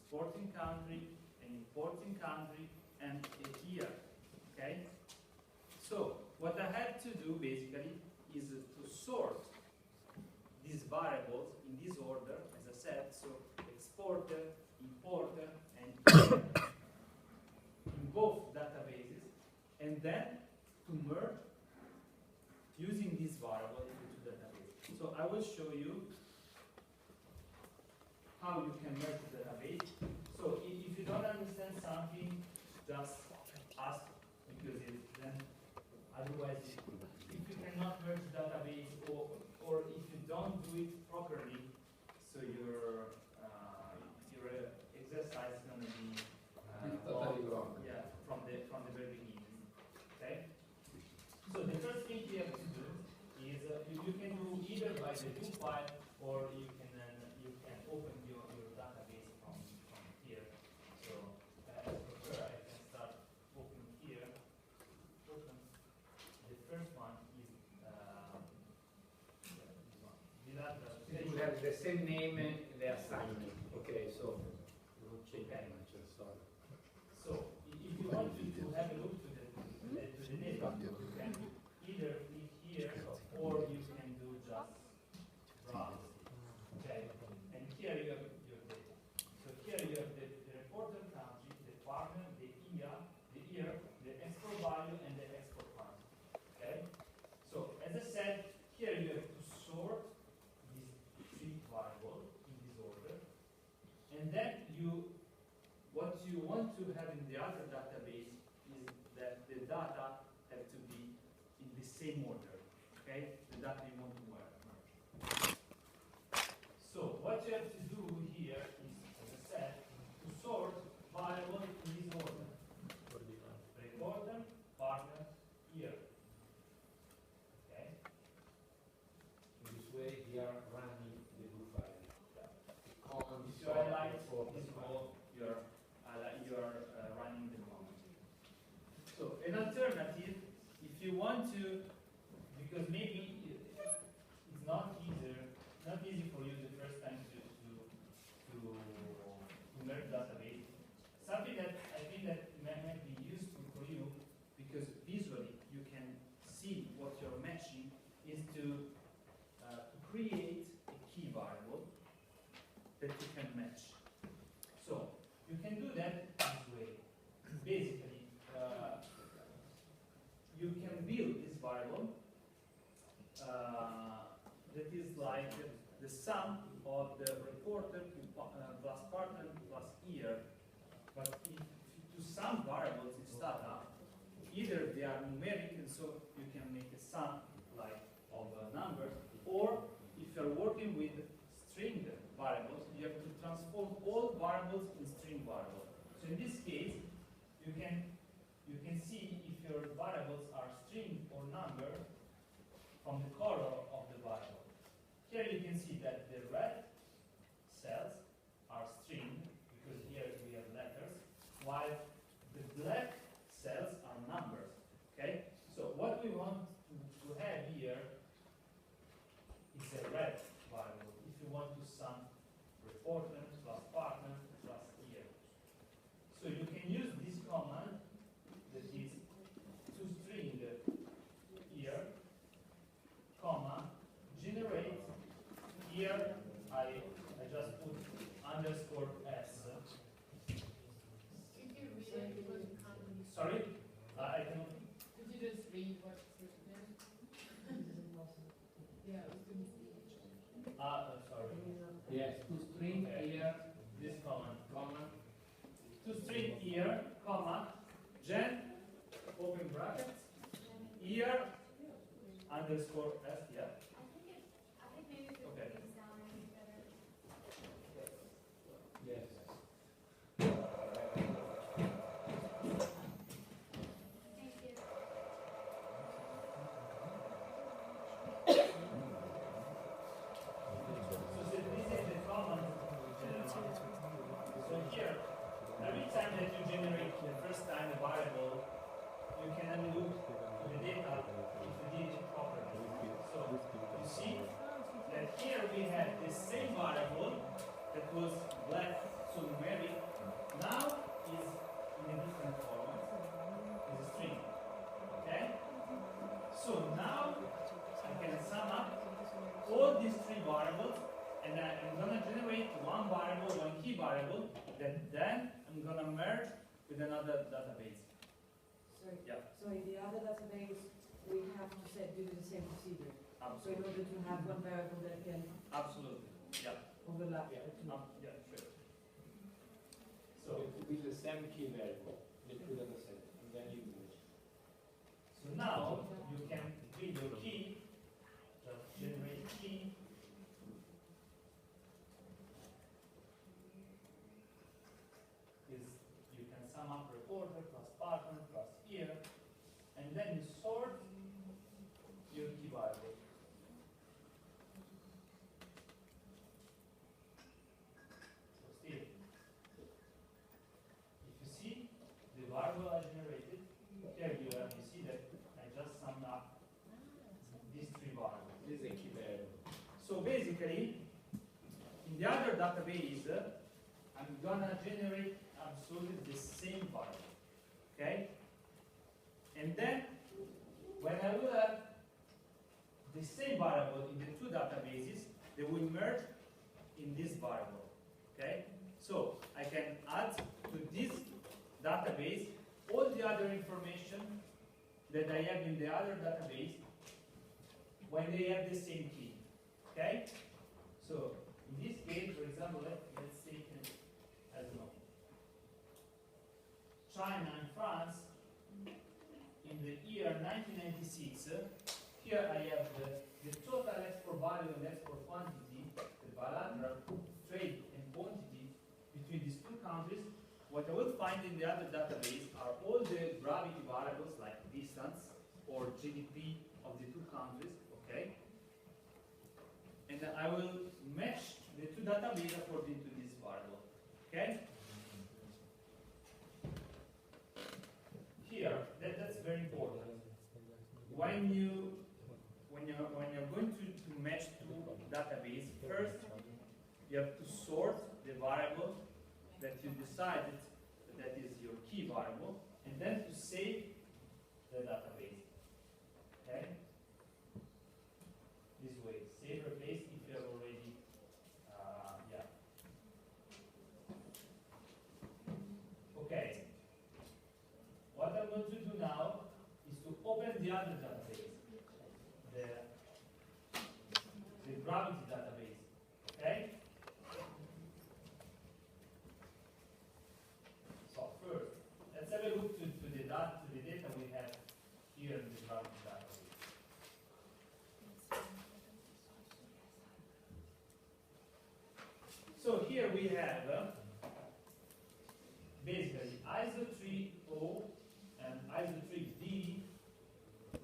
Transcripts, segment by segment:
exporting country, an importing country, and a year. Okay? So what I had to do basically is to sort these variables in this order, as I said, so exporter, importer, and year in both databases, and then to merge using this variable into the database. So I will show you how you can merge the database. So if you don't understand something, just ask, because then otherwise, if you cannot merge the database, or if you don't do it properly, so your exercise is going to be totally wrong. Yeah, from the very beginning. Okay. So the first thing you have to do is you can do either by the do file, or you can open your database from here. So as prefer, I can start opening here. Open. The first one is this one. It will have the same name in the assignment. Okay, so don't change that much. Sorry. So if you want to have a look to the name, you can either click here, or you can do just browse. Okay, and here you have your data. So here you have the reporter country, the partner, the year, the export value, and the export value. Okay. So as I said, here you have to sort these three variables in this order, and then what you want to have in the other database is that the data have to be in the same order. Okay, the data you want to merge. So what you have to do here is, as I said, to sort variables in this order: reporter, partner, year. Okay. In this way, we are running the do file. Common If you highlight this whole, you are running the command. So an alternative, if you want to, because maybe it's not easy for you the first time to merge database. Something that I think that might be useful for you, because visually you can see what you're matching, is to create a key variable that you can match. So you can do that this way. Basically, you can build this variable that is like the sum of the reporter plus partner plus year. But if to sum variables in Stata, either they are numeric, and so you can make a sum like of numbers, or if you're working with string variables, you have to transform all variables in string variables. So in this case, you can see if your variables are string or number from the color of the variable. Here you can see that the red cells are string, because here we have letters, while the black cells are numbers. Okay? So what we want to have here is a red variable if you want to sum reporter plus partner plus year. So you can use this command that is toString year, comma, generate year, I just put underscore s. Sorry? I cannot. Could you just read what's written? Yeah, it was good. Sorry. Yes, to string here, This command. common. toString year, comma, gen, open brackets, year, underscore s, yeah? I think maybe if Okay. it sound better. Yes. Thank you. So this is the command. So here, every time that you generate the first time a variable, you can then look to the data if you did it properly. So you see that here we have the same variable that was black, so numeric, variable that then I'm gonna merge with another database. Sorry. Yeah, So in the other database, we have to do the same procedure. So in absolutely. order to have one variable that can Absolutely. Yeah. overlap Yeah. the two. Yeah, sure. So it will be the same key variable, the two data set, and then you merge. So now you can read your key, just generate key. Is you can sum up reporter plus partner plus year, and then you sort your key variable. So still, if you see the variable I generated, here you see that I just summed up these three variables. This is a key variable. So basically, in the other database, I'm gonna generate absolutely the same variable, okay? And then, when I will have the same variable in the two databases, they will merge in this variable, okay? So I can add to this database all the other information that I have in the other database when they have the same key, okay? So in this case, for example, let's take, I don't know, China and France in the year 1996. Here I have the total export value and export quantity, the bilateral trade and quantity between these two countries. What I will find in the other database are all the gravity variables like distance or GDP of the two countries, okay? And then I will match the two databases according to this variable, okay? Here, that's very important. When you're going to match two database, first you have to sort the variable that you decided that is your key variable, and then to save the database. Okay? This way, save replace if you have already, yeah. Okay. What I'm going to do now is to open the other database, the gravity database. Okay? So first, let's have a look to the data we have here in the gravity database. So here we have basically ISO 3.0 and ISO 3D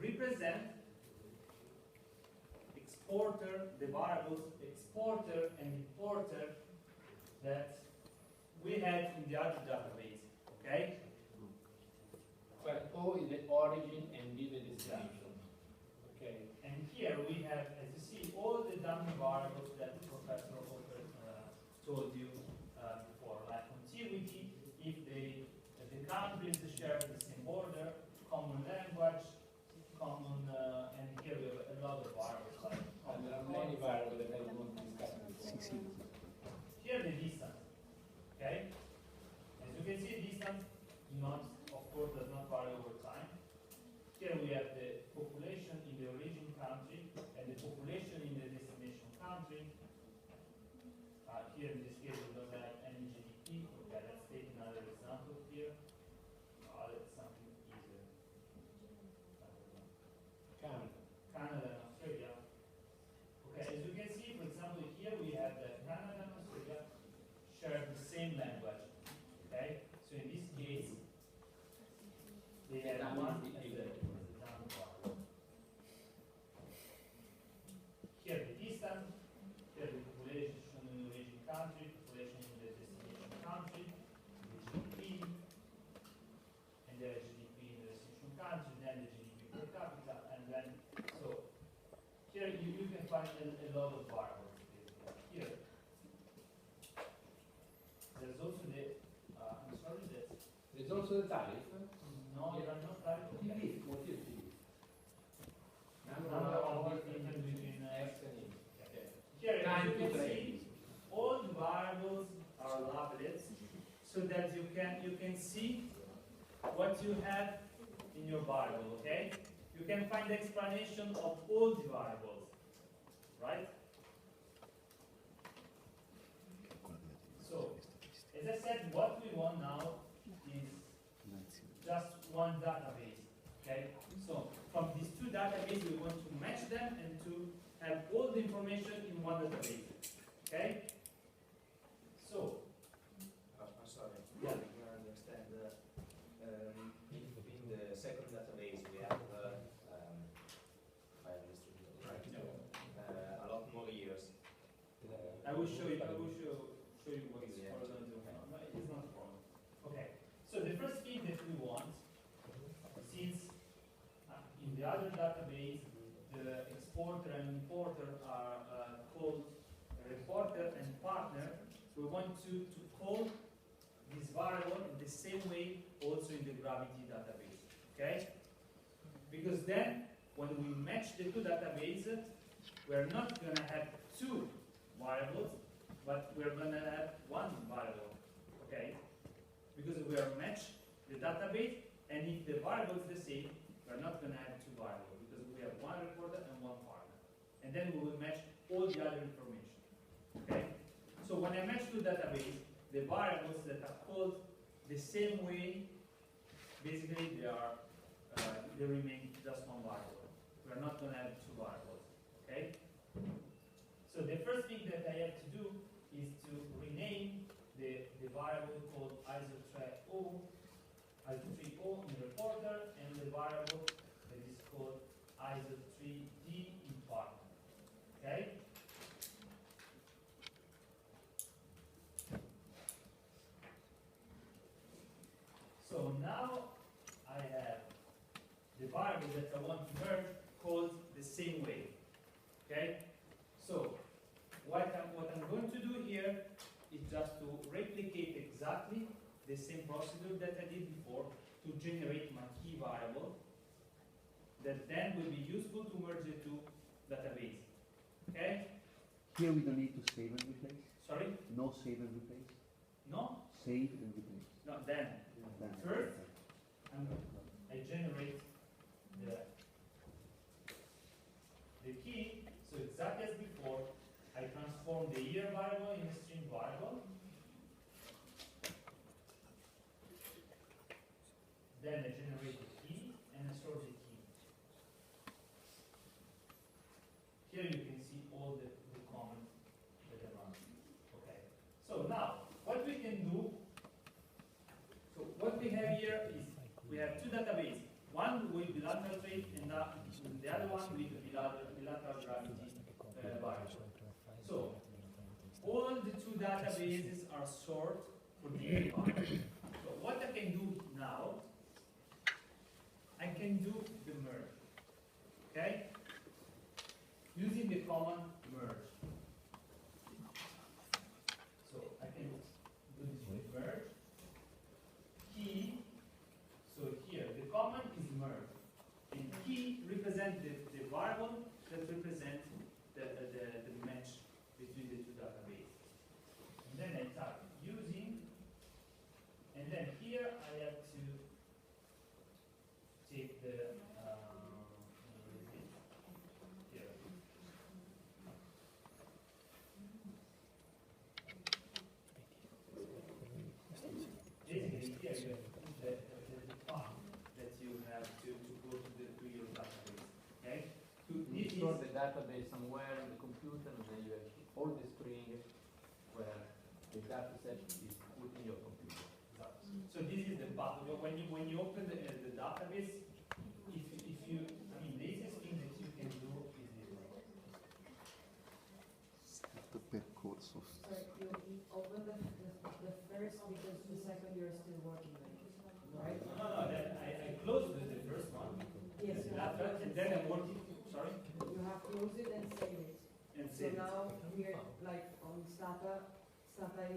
represent exporter, the variables exporter and importer that we had in the other database. Okay? Well, O is the origin and D the destination. Okay. And here we have, as you see, all the dummy variables that Professor Hofer told you before, like contiguity, if the countries share the same border, common language, common, and here we have a lot of variables like And there are many variables that I won't discuss before. here the distance. Okay? As you can see, distance not, of course, does not vary over time. Here we have the population in the origin country and the population in the destination country. Here in this case, we don't have any GDP. Okay, let's take another example here. Let's something easier. Canada. Canada and Australia. Okay, as you can see, for example, here we have that Canada and Australia share the same language. Okay, so in this case, they have one as the down bar. Here the distance, here the population in the origin country, population in the destination country, the GDP, and the GDP in the destination country, then the GDP per capita, and then so here you can find a lot of variables. Here, there's also the I'm sorry that There's also the tariff. no, there are no types of TV. What is TV? number of different between X and Y. Okay. here, as Time you to can trade. see, all the variables are labeled so that you can see what you have in your variable, okay? You can find the explanation of all the variables, right? So, as I said, what we want now is just one database, okay? So, from these two databases, we want to match them and to have all the information in one database, okay? So, I'm sorry. Yeah. I don't understand. In the second database, we have, I understood it right, a lot more years. I will show you. I will show you what is further to no, it's not a problem. Okay. So the first thing that we want, since in the other database the exporter and importer are called reporter and partner, we want to call this variable in the same way also in the gravity database. Okay? Because then when we match the two databases, we're not going to have two variables, but we're going to have one variable, okay? Because we are match the database, and if the variable is the same, we're not going to have two variables, because we have one reporter and one partner. And then we will match all the other information, okay? So when I match two databases, the variables that are called the same way, basically they remain just one variable. We're not going to have two variables, okay? So the first thing that I have to do is to rename the variable called iso3o in reporter, and the variable that is called iso3d in partner. Okay? So now I have the variable that I want to merge called the same way. Okay? So what I'm going to do here is just to replicate exactly the same procedure that I did before to generate my key variable that then will be useful to merge the two databases. Okay? Here we don't need to save and replace? Sorry? No save and replace? No? Save and replace. No, then. Then. First, I generate the key, so exactly as before, I transform the year variable in a string variable. Then I generate the key and I store the key. Here you can see all the comments that are running. Okay. So now, what we can do, so what we have here is we have two databases. One with bilateral rate and the other one with bilateral gravity variable. So all the two databases are stored for the part. So what I can do now, I can do the merge. Okay? Using the command merge. So I can do this with merge. Key. So here the command is merge. And key represents the variable that represents the match between the two databases. And then I type using, and then here I have to take the here. Basically, here you have the path that you have to go to your database. Okay? You store the database somewhere in the computer, and then you have all the string where the data set is put in your computer. So this is the path. When you open the database, if you I mean the easiest thing that you can do is this. The percorso. Sorry, you open the first because the second you're still working on it, right? No. Then I closed the first one. Yes, you have And then I'm working. Sorry. You have closed it and save it. And So save it. now here, like on Stata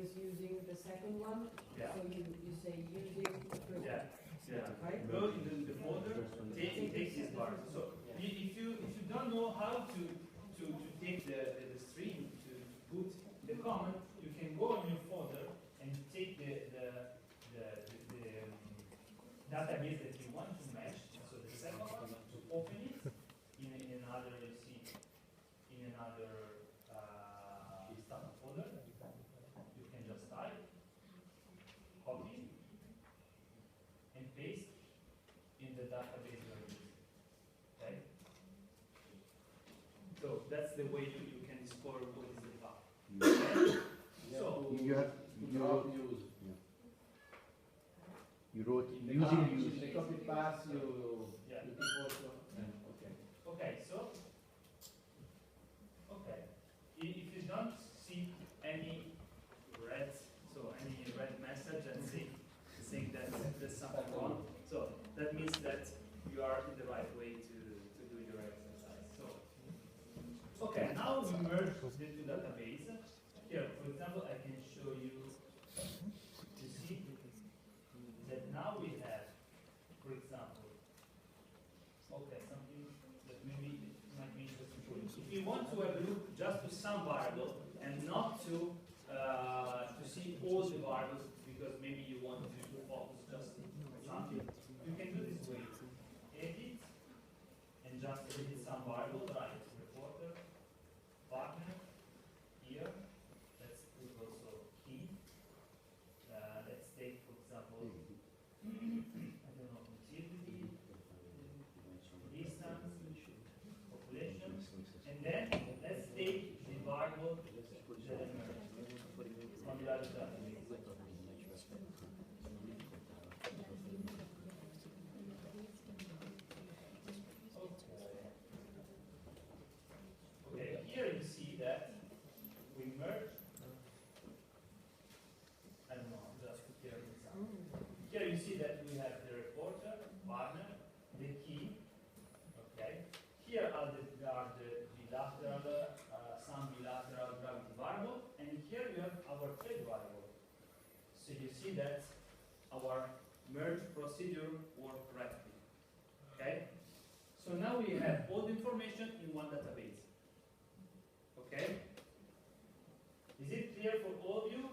is using the second one. Yeah. So you say using the first one. Yeah. Right? Go in the folder. Take this bar. So if you don't know how to take the string to put the comment, you can go on your folder and take the database that you want to match. So the second one, to open it in another, you see, in another startup folder, you can just type, copy, and paste in the database you're using. Okay? So that's the way you can discover what is the file. Okay? So You have, you wrote, use. you wrote In the using copy, use. in the copy pass, you yeah. keep also. Okay. Okay, so okay. If you don't see any red, so any red message and saying that there's something wrong, so that means that you are in the right way to do your exercise. So okay, now we merge the two database. Here, for example, I can show you. You see that now we have, for example, okay, something that maybe might be interesting for you. If you want to have a look just to some variable and not to see all the variables because maybe you want to focus just on something, you can do this way. Edit and just edit some variable, right? Reporter, partner, here. Let's put also key. Let's take, for example, I don't know, utility, distance, population, and then let's take the variable that emerged on the other database. Okay, here you see that we merge. I don't know, just here an example. Here you see that we have the reporter, partner, the key. Okay. Here are the bilateral, some bilateral gravity variable, and here you have our thread variable. So you see that our merge procedure worked correctly. Okay. So now we have all the information in one database. Okay. Is it clear for all of you?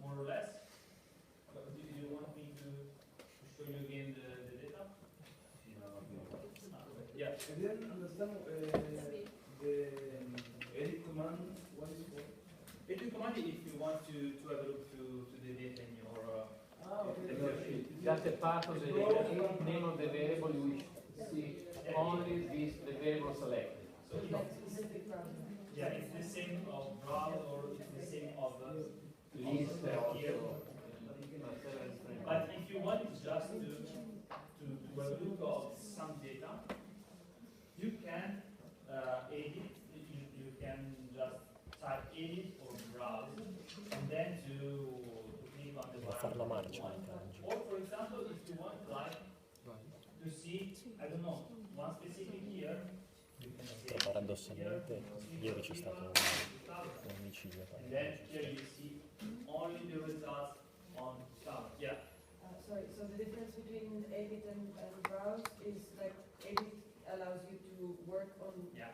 More or less? But do you want me to show you again the data? Yeah. I didn't understand the edit command. What is it for? Edit command if you want to have a look to the data in your Okay. Just a part of the name of the variable you wish to see only this the variable selected. So Like specific problem. yeah, it's the same of browse or it's the same of List here. But if you want just to have a look of some data, you can edit. You can just type edit or browse, and then to click on the variable. Or for example, if you want like to see, I don't know, one specific year, you can say Paradossalmente ieri c'è stato un omicidio. and then here you see only the results on color. Yeah. Sorry, so the difference between edit and browse is like edit allows you to work on, Yeah.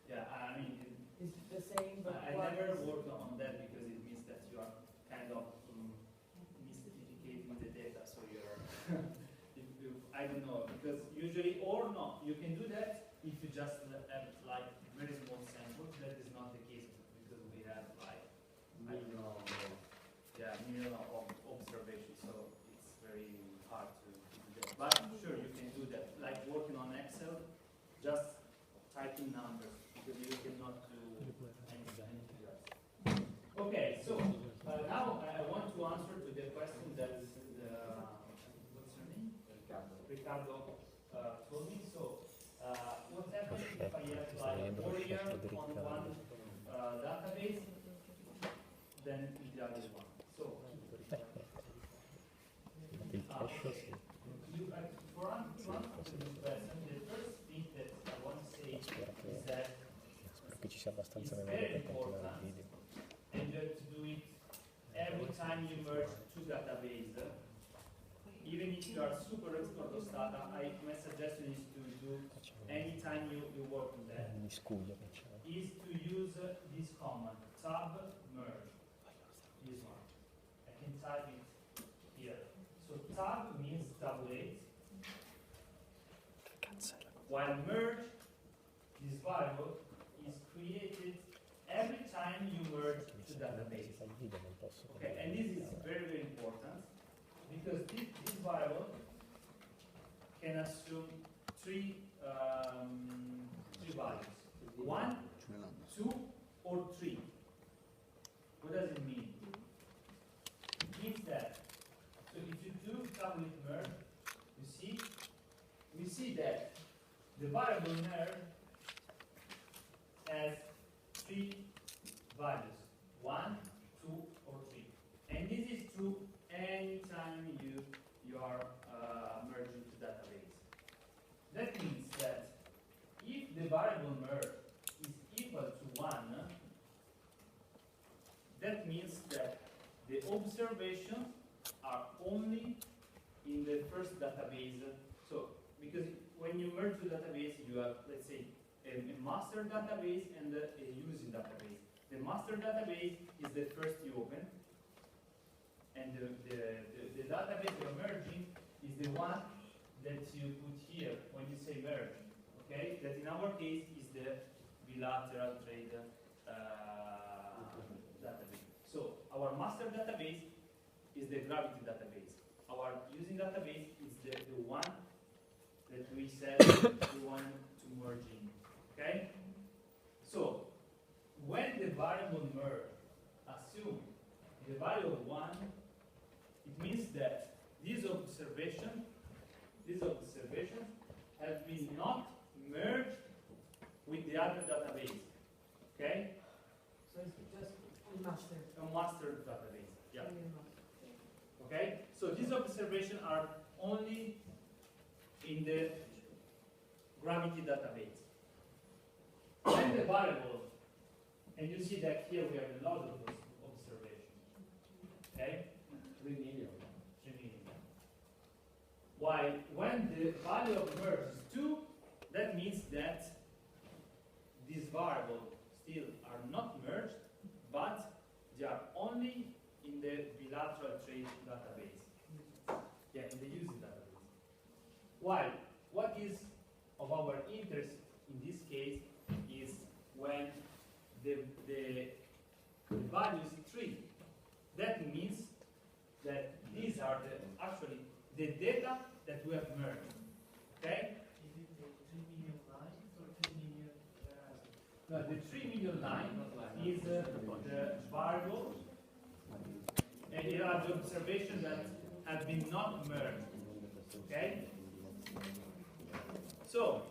Yeah, I mean, is the same, but I one never is- work on that because it means that you are kind of mystificating the data. So you're, I don't know, because usually, or not, you can do that if you just have like very small samples. That is not the case because we have like, I don't know, million of observations. So it's very hard to do that. But sure, you can do that. Like working on Excel, just typing numbers because you cannot do anything else. Okay, so now I want to answer to the question that what's your name? Ricardo told me. So what happens if I have like Warrior on one database, then in the other one? So Il cache sì. for answer this question, the first thing that I want to say is that Spero che ci sia abbastanza it's memoria very per continuare il important video. and you have to do it every time you merge two databases. Even if you are super expert of data, my suggestion is to do anytime you work on that, Mi scuglio che c'è. is to use this command, tab merge. This one. I can type it here. While merge, this variable is created every time you merge the database. fa il video non posso. Okay, and this is very, very important because this variable can assume three values. 1, 2, or 3. What does it mean? It means that, so if you do tablet merge, we see that the variable merge has 3 values, 1, 2, or 3. And this is true anytime you are merging to database. That means that if the variable merge is equal to 1, that means that the observations are only in the first database. So, because when you merge the database, you have, let's say, a master database and a using database. The master database is the first you open, and the database you're merging is the one that you put here when you say merge. Okay, that in our case is the bilateral trade database. So our master database is the gravity database. Our using database is the one that we said we want to merge in. Okay? So when the variable merge assume the value of 1, it means that these observations have been not merged with the other database. Okay? So it's just a master. A master database. Yeah. Only a master. Okay? So these observations are only in the gravity database. When the variable, and you see that here we have a lot of observations. Okay? 3 million. 3 million. While when the value of merge is 2, that means that these variables still are not merged, but they are only in the bilateral trade database. Yeah, in the using database. While what is of our interest in this case is when the value is 3. That means that these are actually the data that we have merged. Okay? Is it the 3 million lines or 3 million? No, the 3 million line is the variable, and here are the observations that have been not merged. Okay? So,